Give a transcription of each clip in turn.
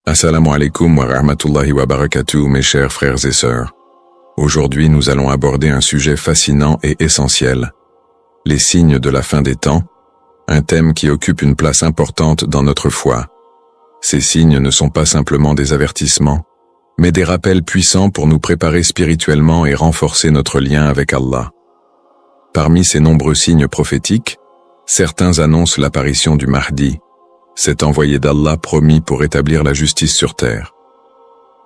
Assalamu alaikum wa rahmatullahi wa barakatuh, mes chers frères et sœurs. Aujourd'hui, nous allons aborder un sujet fascinant et essentiel. Les signes de la fin des temps, un thème qui occupe une place importante dans notre foi. Ces signes ne sont pas simplement des avertissements, mais des rappels puissants pour nous préparer spirituellement et renforcer notre lien avec Allah. Parmi ces nombreux signes prophétiques, certains annoncent l'apparition du Mahdi, cet envoyé d'Allah promis pour établir la justice sur terre.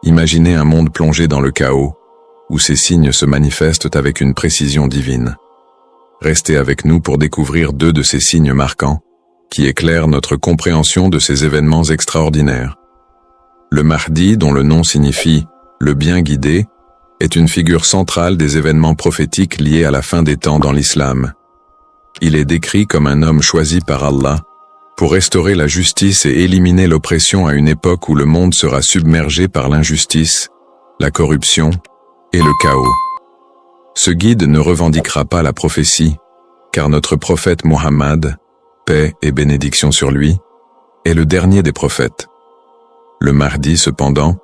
Imaginez un monde plongé dans le chaos, où ces signes se manifestent avec une précision divine. Restez avec nous pour découvrir deux de ces signes marquants, qui éclairent notre compréhension de ces événements extraordinaires. Le Mahdi, dont le nom signifie « le bien guidé », est une figure centrale des événements prophétiques liés à la fin des temps dans l'islam. Il est décrit comme un homme choisi par Allah, pour restaurer la justice et éliminer l'oppression à une époque où le monde sera submergé par l'injustice, la corruption et le chaos. Ce guide ne revendiquera pas la prophétie, car notre prophète Muhammad, paix et bénédiction sur lui, est le dernier des prophètes. Le Mahdi, cependant,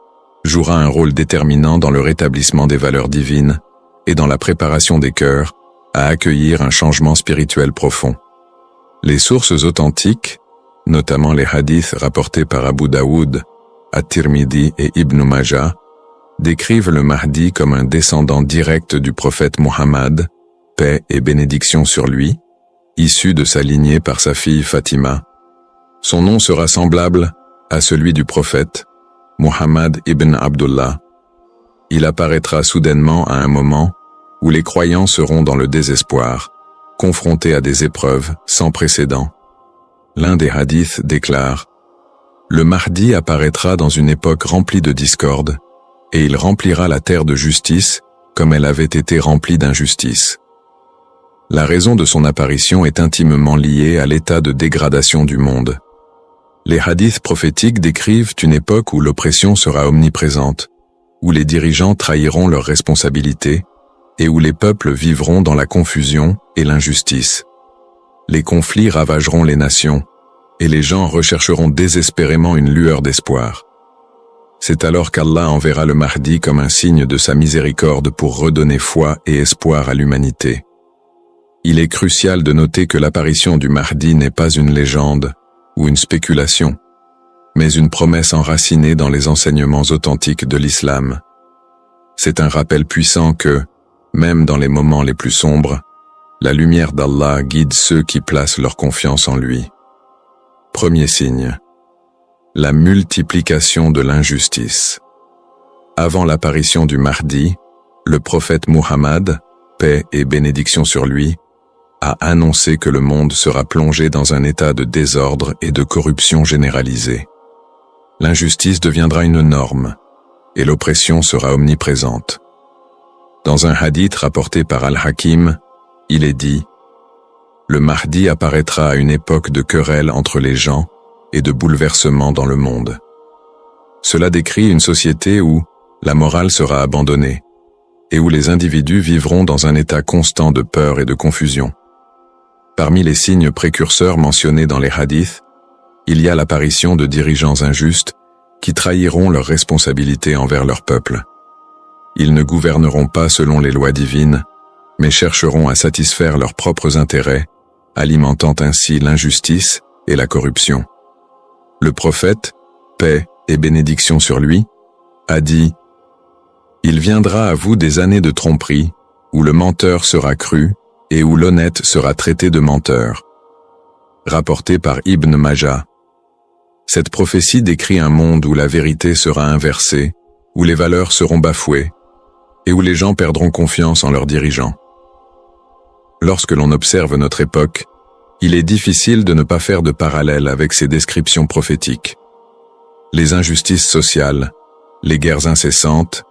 jouera un rôle déterminant dans le rétablissement des valeurs divines et dans la préparation des cœurs à accueillir un changement spirituel profond. Les sources authentiques, notamment les hadiths rapportés par Abu Daoud, At-Tirmidhi et Ibn Majah, décrivent le Mahdi comme un descendant direct du prophète Muhammad, paix et bénédiction sur lui, issu de sa lignée par sa fille Fatima. Son nom sera semblable à celui du prophète, Muhammad ibn Abdullah. Il apparaîtra soudainement à un moment où les croyants seront dans le désespoir, confrontés à des épreuves sans précédent. L'un des hadiths déclare « Le Mahdi apparaîtra dans une époque remplie de discorde, et il remplira la terre de justice comme elle avait été remplie d'injustice. » La raison de son apparition est intimement liée à l'état de dégradation du monde. Les hadiths prophétiques décrivent une époque où l'oppression sera omniprésente, où les dirigeants trahiront leurs responsabilités et où les peuples vivront dans la confusion et l'injustice. Les conflits ravageront les nations, et les gens rechercheront désespérément une lueur d'espoir. C'est alors qu'Allah enverra le Mahdi comme un signe de sa miséricorde pour redonner foi et espoir à l'humanité. Il est crucial de noter que l'apparition du Mahdi n'est pas une légende ou une spéculation, mais une promesse enracinée dans les enseignements authentiques de l'islam. C'est un rappel puissant que, même dans les moments les plus sombres, la lumière d'Allah guide ceux qui placent leur confiance en lui. Premier signe. La multiplication de l'injustice. Avant l'apparition du Mahdi, le prophète Muhammad, paix et bénédiction sur lui, a annoncé que le monde sera plongé dans un état de désordre et de corruption généralisée. L'injustice deviendra une norme, et l'oppression sera omniprésente. Dans un hadith rapporté par Al-Hakim, il est dit « Le Mahdi apparaîtra à une époque de querelle entre les gens et de bouleversements dans le monde. » Cela décrit une société où la morale sera abandonnée et où les individus vivront dans un état constant de peur et de confusion. Parmi les signes précurseurs mentionnés dans les hadiths, il y a l'apparition de dirigeants injustes qui trahiront leurs responsabilités envers leur peuple. Ils ne gouverneront pas selon les lois divines, mais chercheront à satisfaire leurs propres intérêts, alimentant ainsi l'injustice et la corruption. Le prophète, paix et bénédiction sur lui, a dit « Il viendra à vous des années de tromperie, où le menteur sera cru et où l'honnête sera traité de menteur. » Rapporté par Ibn Majah. Cette prophétie décrit un monde où la vérité sera inversée, où les valeurs seront bafouées, et où les gens perdront confiance en leurs dirigeants. Lorsque l'on observe notre époque, il est difficile de ne pas faire de parallèle avec ces descriptions prophétiques. Les injustices sociales, les guerres incessantes,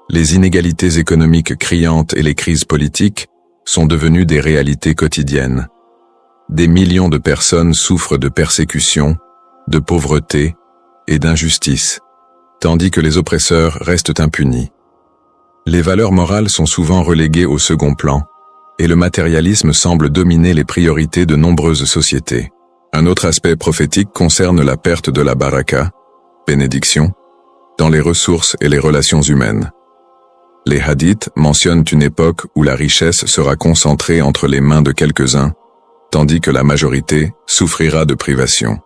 les inégalités économiques criantes et les crises politiques sont devenues des réalités quotidiennes. Des millions de personnes souffrent de persécutions, de pauvreté et d'injustice, tandis que les oppresseurs restent impunis. Les valeurs morales sont souvent reléguées au second plan, et le matérialisme semble dominer les priorités de nombreuses sociétés. Un autre aspect prophétique concerne la perte de la baraka, bénédiction, dans les ressources et les relations humaines. Les hadiths mentionnent une époque où la richesse sera concentrée entre les mains de quelques-uns, tandis que la majorité souffrira de privation.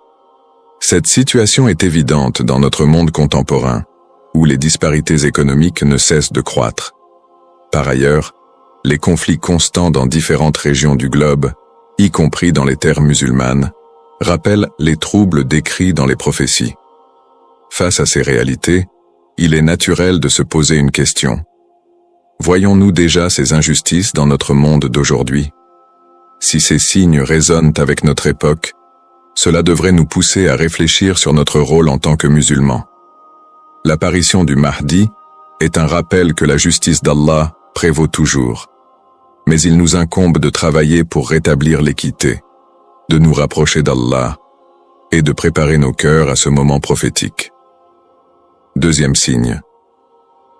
Cette situation est évidente dans notre monde contemporain, où les disparités économiques ne cessent de croître. Par ailleurs, les conflits constants dans différentes régions du globe, y compris dans les terres musulmanes, rappellent les troubles décrits dans les prophéties. Face à ces réalités, il est naturel de se poser une question. Voyons-nous déjà ces injustices dans notre monde d'aujourd'hui? Si ces signes résonnent avec notre époque, cela devrait nous pousser à réfléchir sur notre rôle en tant que musulmans. L'apparition du Mahdi est un rappel que la justice d'Allah prévaut toujours. Mais il nous incombe de travailler pour rétablir l'équité, de nous rapprocher d'Allah et de préparer nos cœurs à ce moment prophétique. Deuxième signe.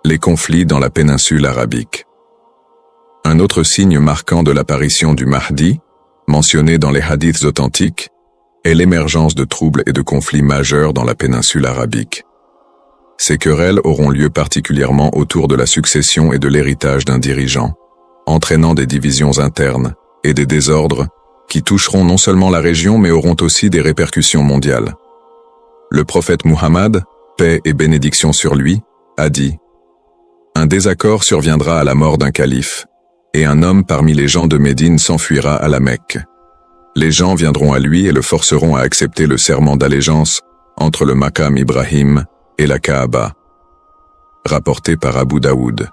Les conflits dans la péninsule arabique. Un autre signe marquant de l'apparition du Mahdi, mentionné dans les hadiths authentiques, est l'émergence de troubles et de conflits majeurs dans la péninsule arabique. Ces querelles auront lieu particulièrement autour de la succession et de l'héritage d'un dirigeant, entraînant des divisions internes et des désordres qui toucheront non seulement la région mais auront aussi des répercussions mondiales. Le prophète Muhammad, paix et bénédiction sur lui, a dit « Un désaccord surviendra à la mort d'un calife, et un homme parmi les gens de Médine s'enfuira à la Mecque. Les gens viendront à lui et le forceront à accepter le serment d'allégeance entre le Maqam Ibrahim et la Kaaba. » Rapporté par Abu Daoud.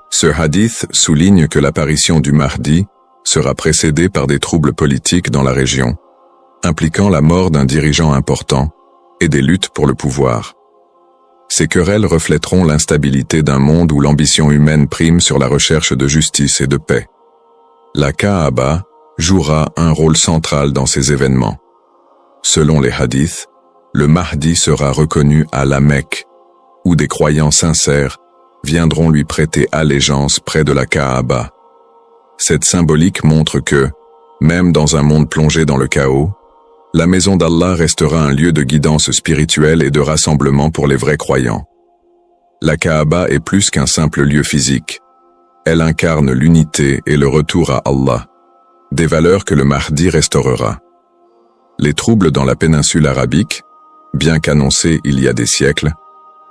Ce hadith souligne que l'apparition du Mahdi sera précédée par des troubles politiques dans la région, impliquant la mort d'un dirigeant important et des luttes pour le pouvoir. Ces querelles reflèteront l'instabilité d'un monde où l'ambition humaine prime sur la recherche de justice et de paix. La Kaaba jouera un rôle central dans ces événements. Selon les hadiths, le Mahdi sera reconnu à la Mecque, où des croyants sincères viendront lui prêter allégeance près de la Kaaba. Cette symbolique montre que, même dans un monde plongé dans le chaos, la maison d'Allah restera un lieu de guidance spirituelle et de rassemblement pour les vrais croyants. La Kaaba est plus qu'un simple lieu physique. Elle incarne l'unité et le retour à Allah, des valeurs que le Mahdi restaurera. Les troubles dans la péninsule arabique, bien qu'annoncés il y a des siècles,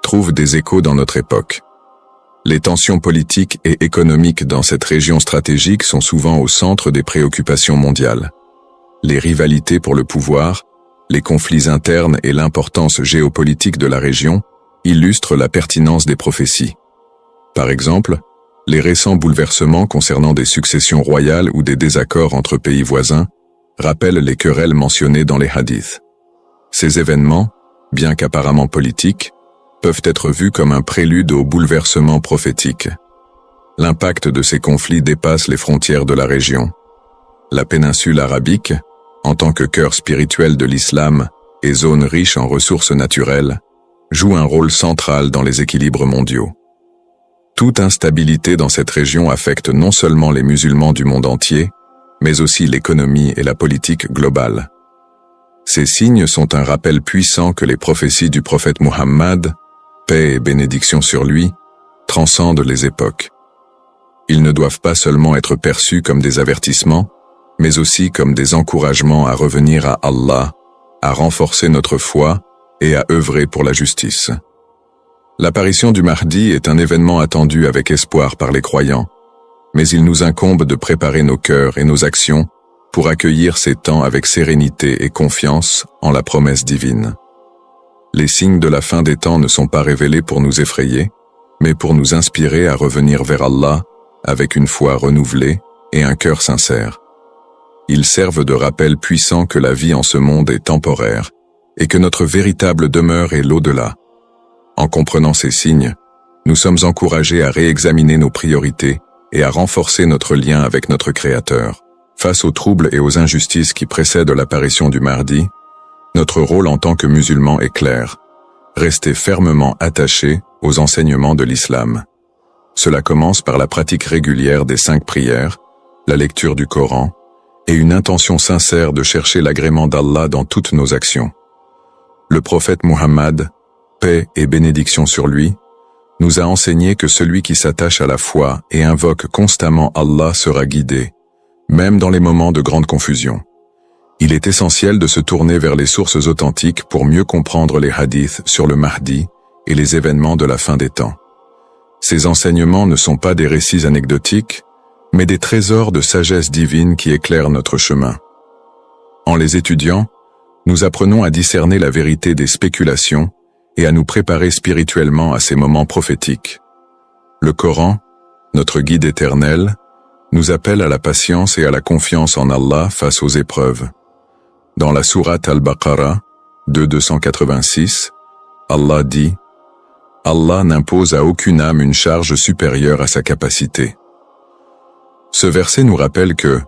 trouvent des échos dans notre époque. Les tensions politiques et économiques dans cette région stratégique sont souvent au centre des préoccupations mondiales. Les rivalités pour le pouvoir, les conflits internes et l'importance géopolitique de la région illustrent la pertinence des prophéties. Par exemple, les récents bouleversements concernant des successions royales ou des désaccords entre pays voisins rappellent les querelles mentionnées dans les hadiths. Ces événements, bien qu'apparemment politiques, peuvent être vus comme un prélude au bouleversement prophétique. L'impact de ces conflits dépasse les frontières de la région. La péninsule arabique, en tant que cœur spirituel de l'islam et zone riche en ressources naturelles, joue un rôle central dans les équilibres mondiaux. Toute instabilité dans cette région affecte non seulement les musulmans du monde entier, mais aussi l'économie et la politique globale. Ces signes sont un rappel puissant que les prophéties du prophète Muhammad, paix et bénédiction sur lui, transcendent les époques. Ils ne doivent pas seulement être perçus comme des avertissements, mais aussi comme des encouragements à revenir à Allah, à renforcer notre foi et à œuvrer pour la justice. L'apparition du Mahdi est un événement attendu avec espoir par les croyants, mais il nous incombe de préparer nos cœurs et nos actions pour accueillir ces temps avec sérénité et confiance en la promesse divine. Les signes de la fin des temps ne sont pas révélés pour nous effrayer, mais pour nous inspirer à revenir vers Allah avec une foi renouvelée et un cœur sincère. Ils servent de rappel puissant que la vie en ce monde est temporaire et que notre véritable demeure est l'au-delà. En comprenant ces signes, nous sommes encouragés à réexaminer nos priorités et à renforcer notre lien avec notre Créateur. Face aux troubles et aux injustices qui précèdent l'apparition du Mahdi, notre rôle en tant que musulmans est clair. Rester fermement attachés aux enseignements de l'islam. Cela commence par la pratique régulière des 5 prières, la lecture du Coran, et une intention sincère de chercher l'agrément d'Allah dans toutes nos actions. Le prophète Muhammad, paix et bénédiction sur lui, nous a enseigné que celui qui s'attache à la foi et invoque constamment Allah sera guidé, même dans les moments de grande confusion. Il est essentiel de se tourner vers les sources authentiques pour mieux comprendre les hadiths sur le Mahdi et les événements de la fin des temps. Ces enseignements ne sont pas des récits anecdotiques, mais des trésors de sagesse divine qui éclairent notre chemin. En les étudiant, nous apprenons à discerner la vérité des spéculations et à nous préparer spirituellement à ces moments prophétiques. Le Coran, notre guide éternel, nous appelle à la patience et à la confiance en Allah face aux épreuves. Dans la sourate Al-Baqarah, 286, Allah dit « Allah n'impose à aucune âme une charge supérieure à sa capacité ». Ce verset nous rappelle que,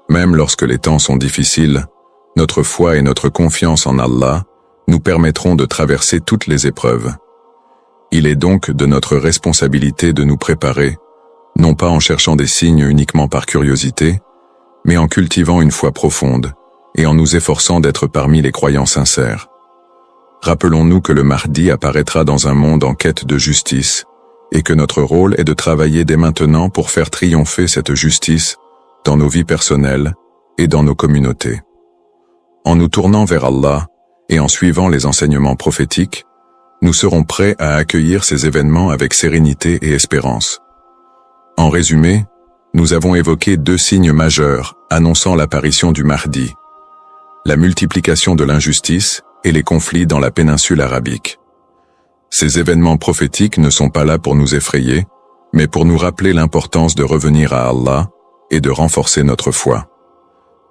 même lorsque les temps sont difficiles, notre foi et notre confiance en Allah nous permettront de traverser toutes les épreuves. Il est donc de notre responsabilité de nous préparer, non pas en cherchant des signes uniquement par curiosité, mais en cultivant une foi profonde et en nous efforçant d'être parmi les croyants sincères. Rappelons-nous que le Mahdi apparaîtra dans un monde en quête de justice et que notre rôle est de travailler dès maintenant pour faire triompher cette justice dans nos vies personnelles et dans nos communautés. En nous tournant vers Allah et en suivant les enseignements prophétiques, nous serons prêts à accueillir ces événements avec sérénité et espérance. En résumé, nous avons évoqué deux signes majeurs annonçant l'apparition du Mahdi: la multiplication de l'injustice et les conflits dans la péninsule arabique. Ces événements prophétiques ne sont pas là pour nous effrayer, mais pour nous rappeler l'importance de revenir à Allah et de renforcer notre foi.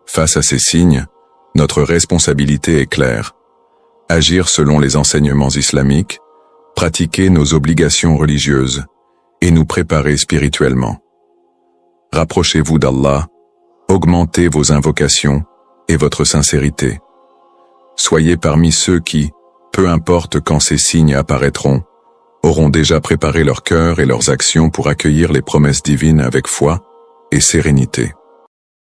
Face à ces signes, notre responsabilité est claire: agir selon les enseignements islamiques, pratiquer nos obligations religieuses et nous préparer spirituellement. Rapprochez-vous d'Allah, augmentez vos invocations et votre sincérité. Soyez parmi ceux qui, peu importe quand ces signes apparaîtront, auront déjà préparé leur cœur et leurs actions pour accueillir les promesses divines avec foi et sérénité.